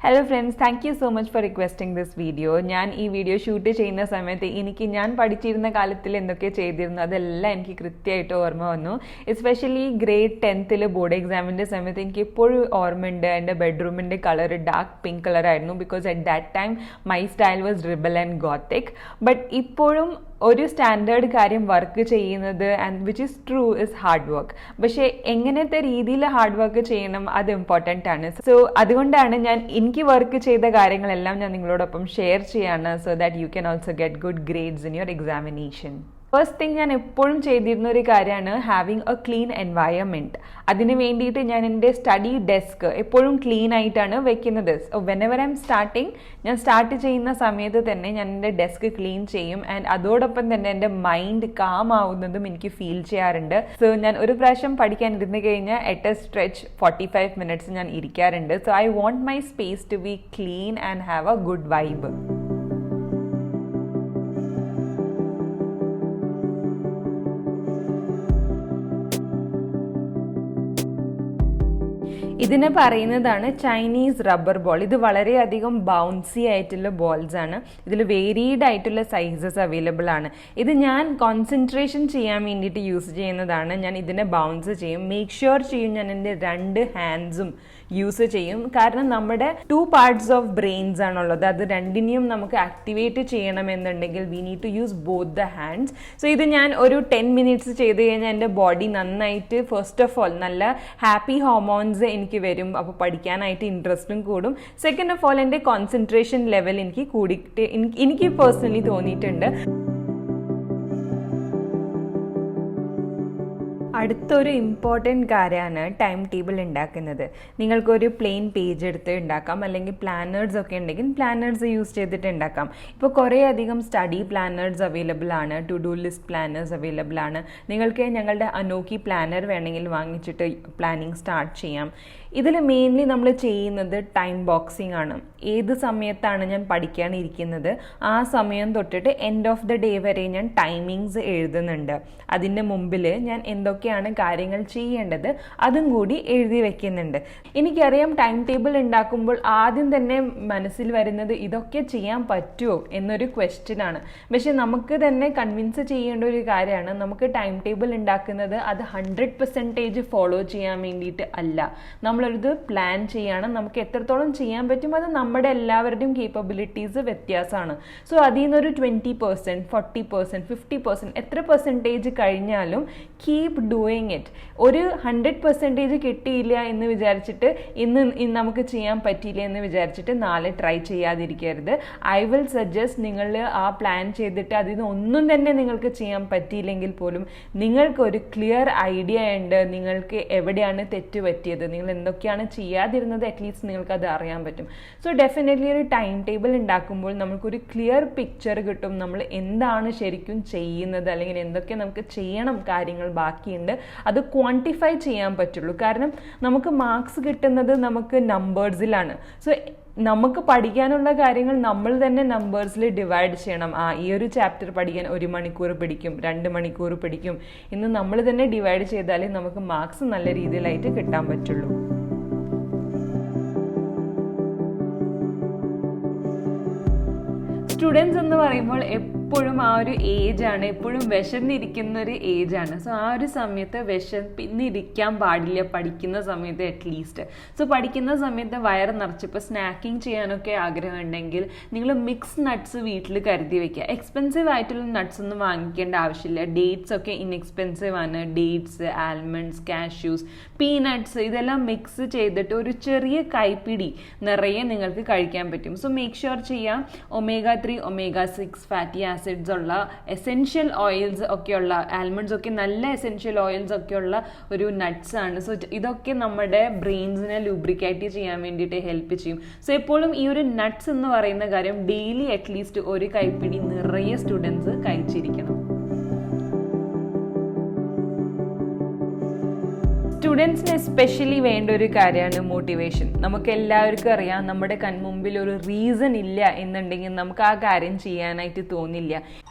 Hello friends, thank you so much for requesting this video. ഞാൻ ഈ video shoot ചെയ്യുന്ന സമയത്ത് ഞാൻ പഠിച്ചിരുന്ന കാലത്തിൽ എന്തൊക്കെ ചെയ്തിരുന്നു അതെല്ലാം എനിക്ക് കൃത്യമായിട്ട് ഓർമ്മ വന്നു. എസ്പെഷ്യലി ഗ്രേഡ് 10th ബോർഡ് എക്സാമിൻ്റെ സമയത്ത് എനിക്ക് ഇപ്പോഴും ഓർമ്മയുണ്ട്. എൻ്റെ ബെഡ്റൂമിൻ്റെ കളർ ഡാർക്ക് പിങ്ക് കളർ ആയിരുന്നു. Because at that time my style was rebel and Gothic. But ഇപ്പോഴും ഒരു സ്റ്റാൻഡേർഡ് കാര്യം വർക്ക് ചെയ്യുന്നത് and which is true is hard work. പക്ഷേ എങ്ങനത്തെ രീതിയിൽ ഹാർഡ് വർക്ക് ചെയ്യണം അത് ഇമ്പോർട്ടൻ്റ് ആണ്. സോ അതുകൊണ്ടാണ് എനിക്ക് വർക്ക് ചെയ്ത കാര്യങ്ങളെല്ലാം ഞാൻ നിങ്ങളോടൊപ്പം ഷെയർ ചെയ്യാണ്. So that you can also get good grades in your examination. First thing ഞാൻ എപ്പോഴും ചെയ്തിരുന്ന ഒരു കാര്യമാണ് ഹാവിങ് എ ക്ലീൻ എൻവയൺമെൻറ്റ്. അതിന് വേണ്ടിയിട്ട് ഞാൻ എൻ്റെ സ്റ്റഡി ഡെസ്ക് എപ്പോഴും ക്ലീൻ ആയിട്ടാണ് വെക്കുന്നത്. വെനെവർ ഐ എം സ്റ്റാർട്ടിങ്, ഞാൻ സ്റ്റാർട്ട് ചെയ്യുന്ന സമയത്ത് തന്നെ ഞാൻ എൻ്റെ ഡെസ്ക് ക്ലീൻ ചെയ്യും. ആൻഡ് അതോടൊപ്പം തന്നെ എൻ്റെ മൈൻഡ് കാം ആവുന്നതും എനിക്ക് ഫീൽ ചെയ്യാറുണ്ട്. സോ ഞാൻ ഒരു പ്രാവശ്യം പഠിക്കാൻ ഇരുന്ന് കഴിഞ്ഞാൽ അറ്റ് എ സ്ട്രെച്ച് 45 minutes ഞാൻ ഇരിക്കാറുണ്ട്. So I want my space to be clean and have a good vibe. ഇതിനെ പറയുന്നതാണ് ചൈനീസ് റബ്ബർ ബോൾ. ഇത് വളരെയധികം ബൗൺസി ആയിട്ടുള്ള ബോൾസ് ആണ്. ഇതിൽ വേരീഡ് ആയിട്ടുള്ള സൈസസ് അവൈലബിൾ ആണ്. ഇത് ഞാൻ കോൺസെൻട്രേഷൻ ചെയ്യാൻ വേണ്ടിയിട്ട് യൂസ് ചെയ്യുന്നതാണ്. ഞാൻ ഇതിനെ ബൗൺസ് ചെയ്യും, മേക്ക് ഷുവർ ചെയ്യും ഞാൻ എൻ്റെ 2 ഹാൻഡ്സും യൂസ് ചെയ്യും. കാരണം നമ്മുടെ 2 parts ഓഫ് ബ്രെയിൻസ് ആണുള്ളത്. അത് രണ്ടിനെയും നമുക്ക് ആക്ടിവേറ്റ് ചെയ്യണമെന്നുണ്ടെങ്കിൽ we need to use both the hands. So ഇത് ഞാൻ ഒരു 10 minutes ചെയ്ത് കഴിഞ്ഞാൽ എൻ്റെ ബോഡി നന്നായിട്ട് ഫസ്റ്റ് ഓഫ് ഓൾ നല്ല ഹാപ്പി ഹോർമോൺസ് എനിക്ക് വരും. അപ്പോൾ പഠിക്കാനായിട്ട് ഇൻട്രസ്റ്റും കൂടും. സെക്കൻഡ് ഓഫ് ഓൾ എൻ്റെ കോൺസെൻട്രേഷൻ ലെവൽ എനിക്ക് പേഴ്സണലി തോന്നിയിട്ടുണ്ട്. അടുത്തൊരു ഇമ്പോർട്ടൻറ്റ് കാര്യമാണ് ടൈം ടേബിൾ ഉണ്ടാക്കുന്നത്. നിങ്ങൾക്കൊരു പ്ലെയിൻ പേജ് എടുത്ത് ഉണ്ടാക്കാം, അല്ലെങ്കിൽ പ്ലാനേഴ്സ് ഒക്കെ ഉണ്ടെങ്കിൽ പ്ലാനേഴ്സ് യൂസ് ചെയ്തിട്ട് ഉണ്ടാക്കാം. ഇപ്പോൾ കുറേ അധികം സ്റ്റഡി പ്ലാനേഴ്സ് അവൈലബിൾ ആണ്, to do list planners available ആണ്. നിങ്ങൾക്ക് ഞങ്ങളുടെ അനോക്കി പ്ലാനർ വേണമെങ്കിൽ വാങ്ങിച്ചിട്ട് പ്ലാനിങ് സ്റ്റാർട്ട് ചെയ്യാം. ഇതിൽ മെയിൻലി നമ്മൾ ചെയ്യുന്നത് ടൈം ബോക്സിംഗ് ആണ്. ഏത് സമയത്താണ് ഞാൻ പഠിക്കാനിരിക്കുന്നത് ആ സമയം തൊട്ടിട്ട് എൻഡ് ഓഫ് ദ ഡേ വരെ ഞാൻ ടൈമിങ്സ് എഴുതുന്നുണ്ട്. അതിൻ്റെ മുമ്പിൽ ഞാൻ എന്തൊക്കെയാണ് കാര്യങ്ങൾ ചെയ്യേണ്ടത് അതും കൂടി എഴുതി വെക്കുന്നുണ്ട്. എനിക്കറിയാം ടൈം ടേബിൾ ഉണ്ടാക്കുമ്പോൾ ആദ്യം തന്നെ മനസ്സിൽ വരുന്നത് ഇതൊക്കെ ചെയ്യാൻ പറ്റുമോ എന്നൊരു ക്വസ്റ്റ്യൻ ആണ്. പക്ഷെ നമുക്ക് തന്നെ കൺവിൻസ് ചെയ്യേണ്ട ഒരു കാര്യമാണ്, നമുക്ക് ടൈം ടേബിൾ ഉണ്ടാക്കുന്നത് അത് 100% ഫോളോ ചെയ്യാൻ വേണ്ടിയിട്ട് അല്ല. നമ്മളൊരിത് പ്ലാൻ ചെയ്യണം. നമുക്ക് എത്രത്തോളം ചെയ്യാൻ പറ്റും അത് നമ്മുടെ എല്ലാവരുടെയും കേപ്പബിലിറ്റീസ് വ്യത്യാസമാണ്. സോ അതിൽ നിന്നൊരു 20%, 40%, 50% എത്ര പെർസെൻറ്റേജ് കഴിഞ്ഞാലും കീപ് ഡൂയിങ് ഇറ്റ്. ഒരു 100% കിട്ടിയില്ല എന്ന് വിചാരിച്ചിട്ട് ഇന്ന് നമുക്ക് ചെയ്യാൻ പറ്റിയില്ല എന്ന് വിചാരിച്ചിട്ട് നാളെ ട്രൈ ചെയ്യാതിരിക്കരുത്. ഐ വിൽ സജസ്റ്റ് നിങ്ങൾ ആ പ്ലാൻ ചെയ്തിട്ട് അതിൽ നിന്ന് ഒന്നും തന്നെ നിങ്ങൾക്ക് ചെയ്യാൻ പറ്റിയില്ലെങ്കിൽ പോലും നിങ്ങൾക്കൊരു ക്ലിയർ ഐഡിയ ഉണ്ട് നിങ്ങൾക്ക് എവിടെയാണ് തെറ്റ് പറ്റിയത്, നിങ്ങൾ എന്തൊക്കെയാണ് ചെയ്യാതിരുന്നത്, അറ്റ്ലീസ്റ്റ് നിങ്ങൾക്കത് അറിയാൻ പറ്റും. സോ ഡെഫിനറ്റ്ലി ഒരു ടൈം ടേബിൾ ഉണ്ടാക്കുമ്പോൾ നമുക്കൊരു ക്ലിയർ പിക്ചർ കിട്ടും. നമ്മൾ എന്താണ് ശരിക്കും ചെയ്യുന്നത്, അല്ലെങ്കിൽ എന്തൊക്കെ നമുക്ക് ചെയ്യണം, കാര്യങ്ങൾ ബാക്കിയുണ്ട്, അത് ക്വാണ്ടിഫൈ ചെയ്യാൻ പറ്റുള്ളൂ. കാരണം നമുക്ക് മാർക്സ് കിട്ടുന്നത് നമുക്ക് നമ്പേഴ്സിലാണ്. സോ നമുക്ക് പഠിക്കാനുള്ള കാര്യങ്ങൾ നമ്മൾ തന്നെ നമ്പേഴ്സിൽ ഡിവൈഡ് ചെയ്യണം. ഈ ഒരു ചാപ്റ്റർ പഠിക്കാൻ 1 മണിക്കൂർ പിടിക്കും, 2 മണിക്കൂർ പിടിക്കും എന്ന് നമ്മൾ തന്നെ ഡിവൈഡ് ചെയ്താലേ നമുക്ക് മാർക്സ് നല്ല രീതിയിലായിട്ട് കിട്ടാൻ പറ്റുള്ളൂ. സ്റ്റുഡൻസ് എന്ന് പറയുമ്പോൾ എപ്പോഴും ആ ഒരു ഏജാണ്, എപ്പോഴും വിശന്നിരിക്കുന്ന ഒരു ഏജാണ്. സോ ആ ഒരു സമയത്ത് വിശന്നിരിക്കാൻ പാടില്ല പഠിക്കുന്ന സമയത്ത് അറ്റ്ലീസ്റ്റ്. സോ പഠിക്കുന്ന സമയത്ത് വയറ് നിറച്ചിപ്പോൾ സ്നാക്കിങ് ചെയ്യാനൊക്കെ ആഗ്രഹം ഉണ്ടെങ്കിൽ നിങ്ങൾ മിക്സ് നട്ട്സ് വീട്ടിൽ കരുതി വെക്കുക. എക്സ്പെൻസീവ് ആയിട്ടുള്ള നട്ട്സ് ഒന്നും വാങ്ങിക്കേണ്ട ആവശ്യമില്ല. ഡേറ്റ്സ് ഒക്കെ ഇൻഎക്സ്പെൻസീവ് ആണ്. ഡേറ്റ്സ്, ആൽമണ്ട്സ്, കാഷ്യൂസ്, പീനട്ട്സ് ഇതെല്ലാം മിക്സ് ചെയ്തിട്ട് ഒരു ചെറിയ കൈപ്പിടി നിറയെ നിങ്ങൾക്ക് കഴിക്കാൻ പറ്റും. സോ മേക്ക് ഷുവർ ചെയ്യാം omega-3, omega-6 ഫാറ്റി ആസിഡ്സ് ഉള്ള എസെൻഷ്യൽ ഓയിൽസ് ഒക്കെയുള്ള, ആൽമണ്ട്സ് ഒക്കെ നല്ല എസെൻഷ്യൽ ഓയിൽസ് ഒക്കെയുള്ള ഒരു നട്ട്സ് ആണ്. സോ ഇതൊക്കെ നമ്മുടെ ബ്രെയിൻസിനെ ലൂബ്രിക്കേറ്റ് ചെയ്യാൻ വേണ്ടിയിട്ട് ഹെൽപ്പ് ചെയ്യും. സോ എപ്പോഴും ഈ ഒരു നട്ട്സ് എന്ന് പറയുന്ന കാര്യം ഡെയിലി അറ്റ്ലീസ്റ്റ് ഒരു കൈപ്പിടി നിറയെ സ്റ്റുഡൻസ് കഴിച്ചിരിക്കണം. സ്റ്റുഡൻസിന് എസ്പെഷ്യലി വേണ്ട ഒരു കാര്യമാണ് മോട്ടിവേഷൻ. നമുക്ക് എല്ലാവർക്കും അറിയാം, നമ്മുടെ കൺമുമ്പിൽ ഒരു റീസൺ ഇല്ല എന്നുണ്ടെങ്കിൽ നമുക്ക് ആ കാര്യം ചെയ്യാനായിട്ട് തോന്നില്ല.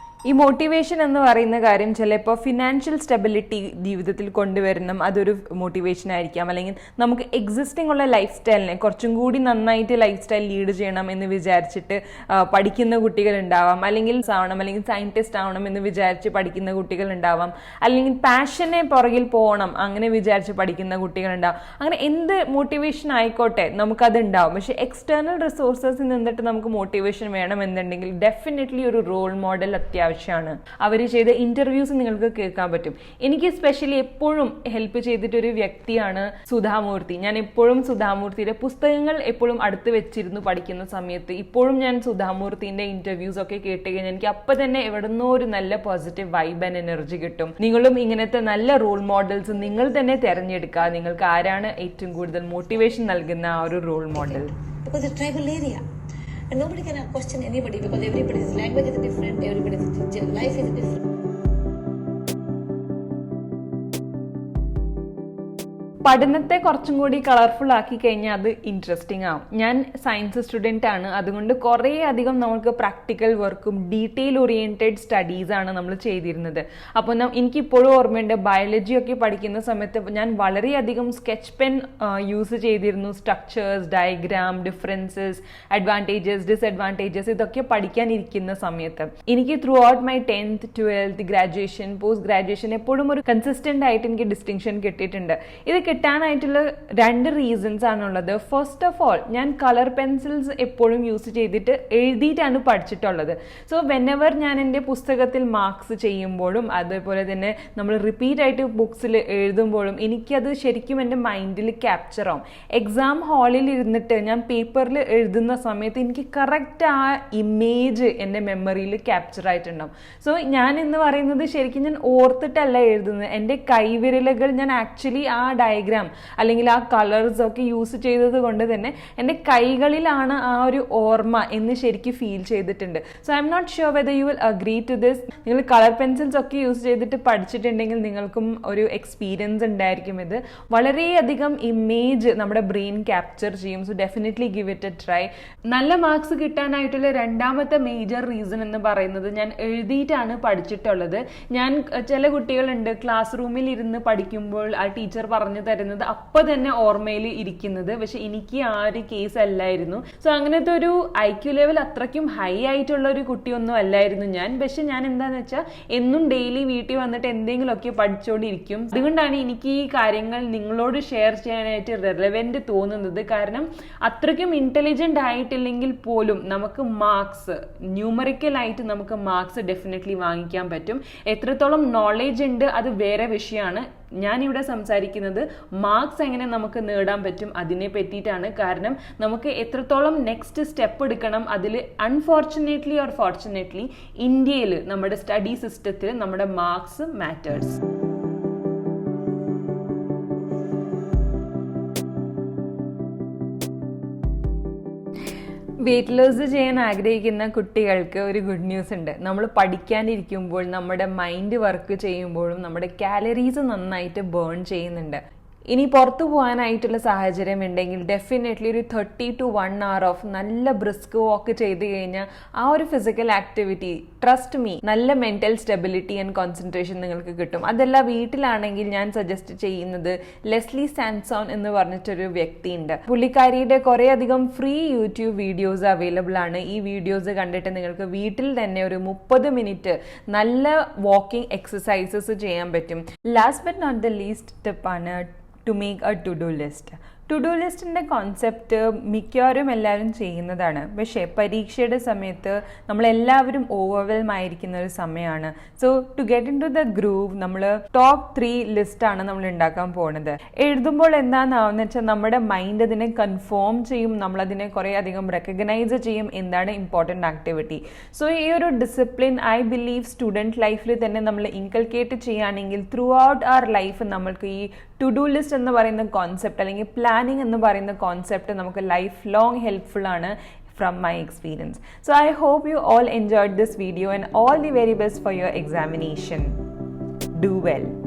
ഈ മോട്ടിവേഷൻ എന്ന് പറയുന്ന കാര്യം ചിലപ്പോൾ ഫിനാൻഷ്യൽ സ്റ്റെബിലിറ്റി ജീവിതത്തിൽ കൊണ്ടുവരണം, അതൊരു മോട്ടിവേഷൻ ആയിരിക്കാം. അല്ലെങ്കിൽ നമുക്ക് എക്സിസ്റ്റിംഗ് ഉള്ള ലൈഫ് സ്റ്റൈലിനെ കുറച്ചും കൂടി നന്നായിട്ട് ലൈഫ് സ്റ്റൈൽ ലീഡ് ചെയ്യണം എന്ന് വിചാരിച്ചിട്ട് പഠിക്കുന്ന കുട്ടികൾ ഉണ്ടാവാം. അല്ലെങ്കിൽ ആവണം, അല്ലെങ്കിൽ സയൻറ്റിസ്റ്റ് ആവണം എന്ന് വിചാരിച്ച് പഠിക്കുന്ന കുട്ടികൾ ഉണ്ടാവാം. അല്ലെങ്കിൽ പാഷനെ പുറകിൽ പോകണം അങ്ങനെ വിചാരിച്ച് പഠിക്കുന്ന കുട്ടികളുണ്ടാവും. അങ്ങനെ എന്ത് മോട്ടിവേഷൻ ആയിക്കോട്ടെ നമുക്കത് ഉണ്ടാവും. പക്ഷെ എക്സ്റ്റേണൽ റിസോഴ്സസിൽ നിന്നിട്ട് നമുക്ക് മോട്ടിവേഷൻ വേണമെന്നുണ്ടെങ്കിൽ ഡെഫിനറ്റ്ലി ഒരു റോൾ മോഡൽ അത്യാവശ്യമാണ്. അവർ ചെയ്ത ഇന്റർവ്യൂസ് നിങ്ങൾക്ക് കേൾക്കാൻ പറ്റും. എനിക്ക് സ്പെഷ്യലി എപ്പോഴും ഹെൽപ്പ് ചെയ്തിട്ടൊരു വ്യക്തിയാണ് സുധാമൂർത്തി. ഞാൻ എപ്പോഴും സുധാമൂർത്തിയുടെ പുസ്തകങ്ങൾ എപ്പോഴും അടുത്ത് വെച്ചിരുന്നു പഠിക്കുന്ന സമയത്ത്. ഇപ്പോഴും ഞാൻ സുധാമൂർത്തിന്റെ ഇന്റർവ്യൂസ് ഒക്കെ കേട്ട് കഴിഞ്ഞാൽ എനിക്ക് അപ്പം തന്നെ എവിടുന്നോ ഒരു നല്ല പോസിറ്റീവ് വൈബ് ആൻഡ് എനർജി കിട്ടും. നിങ്ങളും ഇങ്ങനത്തെ നല്ല റോൾ മോഡൽസ് നിങ്ങൾ തന്നെ തിരഞ്ഞെടുക്കുക. നിങ്ങൾക്ക് ആരാണ് ഏറ്റവും കൂടുതൽ മോട്ടിവേഷൻ നൽകുന്ന ആ ഒരു role model. And nobody can question anybody because everybody's language is different, everybody's life is different. പഠനത്തെ കുറച്ചും കൂടി കളർഫുൾ ആക്കി കഴിഞ്ഞാൽ അത് ഇൻട്രസ്റ്റിംഗ് ആവും. ഞാൻ സയൻസ് സ്റ്റുഡൻ്റ് ആണ്, അതുകൊണ്ട് കുറേ അധികം നമുക്ക് പ്രാക്ടിക്കൽ വർക്കും ഡീറ്റെയിൽ ഓറിയൻറ്റഡ് സ്റ്റഡീസാണ് നമ്മൾ ചെയ്തിരുന്നത്. അപ്പോൾ എനിക്കിപ്പോഴും ഓർമ്മയുണ്ട്, ബയോളജിയൊക്കെ പഠിക്കുന്ന സമയത്ത് ഞാൻ വളരെയധികം സ്കെച്ച് പെൻ യൂസ് ചെയ്തിരുന്നു. Structures, diagram, differences, advantages, disadvantages ഇതൊക്കെ പഠിക്കാനിരിക്കുന്ന സമയത്ത് എനിക്ക് through out my 10th, 12th, graduation, post graduation എപ്പോഴും ഒരു കൺസിസ്റ്റൻ്റ് ആയിട്ട് എനിക്ക് ഡിസ്റ്റിങ്ഷൻ കിട്ടിയിട്ടുണ്ട്. ഇത് കിട്ടാനായിട്ടുള്ള 2 റീസൺസ് ആണുള്ളത്. ഫസ്റ്റ് ഓഫ് ഓൾ, ഞാൻ കളർ പെൻസിൽസ് എപ്പോഴും യൂസ് ചെയ്തിട്ട് എഴുതിയിട്ടാണ് പഠിച്ചിട്ടുള്ളത്. സോ വെനെവർ ഞാൻ എൻ്റെ പുസ്തകത്തിൽ മാർക്സ് ചെയ്യുമ്പോഴും അതേപോലെ തന്നെ നമ്മൾ റിപ്പീറ്റ് ആയിട്ട് ബുക്സിൽ എഴുതുമ്പോഴും എനിക്കത് ശരിക്കും എൻ്റെ മൈൻഡിൽ ക്യാപ്ചർ ആവും. എക്സാം ഹാളിൽ ഇരുന്നിട്ട് ഞാൻ പേപ്പറിൽ എഴുതുന്ന സമയത്ത് എനിക്ക് കറക്റ്റ് ആ ഇമേജ് എൻ്റെ മെമ്മറിയിൽ ക്യാപ്ചർ ആയിട്ടുണ്ടാവും. സോ ഞാൻ എന്ന് പറയുന്നത് ശരിക്കും ഞാൻ ഓർത്തിട്ടല്ല എഴുതുന്നത്. എൻ്റെ കൈവിരലുകൾ ഞാൻ ആക്ച്വലി ആ ഡയഗ്രാം അല്ലെങ്കിൽ ആ കളേഴ്സ് ഒക്കെ യൂസ് ചെയ്തത് കൊണ്ട് തന്നെ എൻ്റെ കൈകളിലാണ് ആ ഒരു ഓർമ്മ എന്ന് ശരിക്കും ഫീൽ ചെയ്തിട്ടുണ്ട്. So I'm not sure whether you will agree to this. നിങ്ങൾ കളർ പെൻസിൽസ് ഒക്കെ യൂസ് ചെയ്തിട്ട് പഠിച്ചിട്ടുണ്ടെങ്കിൽ നിങ്ങൾക്കും ഒരു എക്സ്പീരിയൻസ് ഉണ്ടായിരിക്കും. ഇത് വളരെയധികം ഇമേജ് നമ്മുടെ ബ്രെയിൻ ക്യാപ്ചർ ചെയ്യും. So definitely give it A try. നല്ല മാർക്സ് കിട്ടാനായിട്ടുള്ള രണ്ടാമത്തെ മേജർ റീസൺ എന്ന് പറയുന്നത് ഞാൻ എഴുതിയിട്ടാണ് പഠിച്ചിട്ടുള്ളത്. ഞാൻ ചില കുട്ടികളുണ്ട് ക്ലാസ് റൂമിൽ ഇരുന്ന് പഠിക്കുമ്പോൾ ആ ടീച്ചർ പറഞ്ഞു തരുന്നത് അപ്പം തന്നെ ഓർമ്മയിൽ ഇരിക്കുന്നത്. പക്ഷെ എനിക്ക് ആ ഒരു കേസ് അല്ലായിരുന്നു. സോ അങ്ങനത്തെ ഒരു IQ ലെവൽ അത്രയ്ക്കും ഹൈ ആയിട്ടുള്ള ഒരു കുട്ടിയൊന്നും അല്ലായിരുന്നു ഞാൻ. പക്ഷെ ഞാൻ എന്താണെന്ന് വെച്ചാൽ എന്നും ഡെയിലി വീട്ടിൽ വന്നിട്ട് എന്തെങ്കിലുമൊക്കെ പഠിച്ചുകൊണ്ടിരിക്കും. അതുകൊണ്ടാണ് എനിക്ക് ഈ കാര്യങ്ങൾ നിങ്ങളോട് ഷെയർ ചെയ്യാനായിട്ട് റെലവെന്റ് തോന്നുന്നത്. കാരണം അത്രയ്ക്കും ഇന്റലിജന്റ് ആയിട്ടില്ലെങ്കിൽ പോലും നമുക്ക് മാർക്സ് ന്യൂമറിക്കലായിട്ട് നമുക്ക് മാർക്സ് ഡെഫിനറ്റ്ലി വാങ്ങിക്കാൻ പറ്റും. എത്രത്തോളം നോളേജ് ഉണ്ട് അത് വേറെ വിഷയമാണ്. ഞാനിവിടെ സംസാരിക്കുന്നത് മാർക്സ് എങ്ങനെ നമുക്ക് നേടാൻ പറ്റും അതിനെ പറ്റിയിട്ടാണ്. കാരണം നമുക്ക് എത്രത്തോളം നെക്സ്റ്റ് സ്റ്റെപ്പ് എടുക്കണം അതിൽ അൺഫോർച്ചുനേറ്റ്ലി ഓർ ഫോർച്ചുനേറ്റ്ലി ഇന്ത്യയിൽ നമ്മുടെ സ്റ്റഡി സിസ്റ്റത്തിൽ നമ്മുടെ മാർക്സ് മാറ്റേഴ്സ്. വെയിറ്റ് ലോസ് ചെയ്യാൻ ആഗ്രഹിക്കുന്ന കുട്ടികൾക്ക് ഒരു ഗുഡ് ന്യൂസ് ഉണ്ട്. നമ്മൾ പഠിക്കാനിരിക്കുമ്പോൾ നമ്മുടെ മൈൻഡ് വർക്ക് ചെയ്യുമ്പോഴും നമ്മുടെ കാലറീസ് നന്നായിട്ട് ബേൺ ചെയ്യുന്നുണ്ട്. ഇനി പുറത്തു പോകാനായിട്ടുള്ള സാഹചര്യം ഉണ്ടെങ്കിൽ ഡെഫിനറ്റ്ലി ഒരു 30 to 1 hour ഓഫ് നല്ല ബ്രിസ്ക് വാക്ക് ചെയ്ത് കഴിഞ്ഞാൽ ആ ഒരു ഫിസിക്കൽ ആക്ടിവിറ്റി ട്രസ്റ്റ് മീ നല്ല മെന്റൽ സ്റ്റെബിലിറ്റി ആൻഡ് കോൺസെൻട്രേഷൻ നിങ്ങൾക്ക് കിട്ടും. അതല്ല വീട്ടിലാണെങ്കിൽ ഞാൻ സജസ്റ്റ് ചെയ്യുന്നത് ലെസ്ലി സാൻസോൺ എന്ന് പറഞ്ഞിട്ടൊരു വ്യക്തിയുണ്ട്. പുള്ളിക്കാരിയുടെ കുറേ അധികം ഫ്രീ യൂട്യൂബ് വീഡിയോസ് അവൈലബിൾ ആണ്. ഈ വീഡിയോസ് കണ്ടിട്ട് നിങ്ങൾക്ക് വീട്ടിൽ തന്നെ ഒരു 30 മിനിറ്റ് നല്ല വാക്കിംഗ് എക്സസൈസസ് ചെയ്യാൻ പറ്റും. Last but not the least ടിപ്പാണ് to make a to-do list. To-do ലിസ്റ്റിൻ്റെ കോൺസെപ്റ്റ് മിക്കവാറും എല്ലാവരും ചെയ്യുന്നതാണ്. പക്ഷേ പരീക്ഷയുടെ സമയത്ത് നമ്മളെല്ലാവരും ഓവർവെൽം ആയിരിക്കുന്ന ഒരു സമയമാണ്. So to get into the groove നമ്മൾ ടോപ്പ് 3 ലിസ്റ്റാണ് നമ്മൾ ഉണ്ടാക്കാൻ പോകുന്നത്. എഴുതുമ്പോൾ എന്താണെന്നാവുന്ന വെച്ചാൽ നമ്മുടെ മൈൻഡ് അതിനെ കൺഫേം ചെയ്യും, നമ്മളതിനെ കുറേ അധികം റെക്കഗ്നൈസ് ചെയ്യും എന്താണ് ഇമ്പോർട്ടൻ്റ് ആക്ടിവിറ്റി. സോ ഈ ഒരു ഡിസിപ്ലിൻ ഐ ബിലീവ് സ്റ്റുഡൻറ്റ് ലൈഫിൽ തന്നെ നമ്മൾ ഇൻകൾക്കേറ്റ് ചെയ്യുകയാണെങ്കിൽ ത്രൂ ഔട്ട് അവർ ലൈഫ് നമ്മൾക്ക് ഈ ടു-ഡു ലിസ്റ്റ് എന്ന് പറയുന്ന കോൺസെപ്റ്റ് അല്ലെങ്കിൽ പ്ലാനിങ് എന്ന് പറയുന്ന കോൺസെപ്റ്റ് നമുക്ക് ലൈഫ് ലോങ് ഹെൽപ്ഫുൾ ആണ് from my experience. So I hope you all enjoyed this video and all the very best for your examination. Do well.